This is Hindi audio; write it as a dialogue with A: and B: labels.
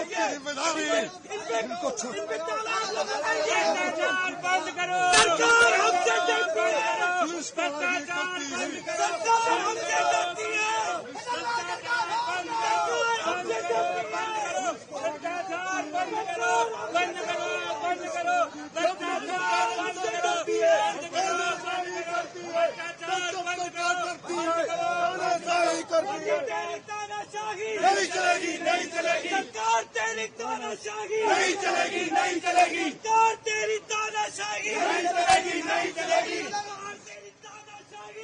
A: जिम्मेदारी इनको
B: बंद करो।
A: सरकार हमसे डरती है। सरकार हमसे डरती है। नहीं चलेगी, नहीं चलेगी सरकार तेरी तानाशाही। नहीं चलेगी, नहीं चलेगी सरकार तेरी तानाशाही। नहीं चलेगी, नहीं चलेगी।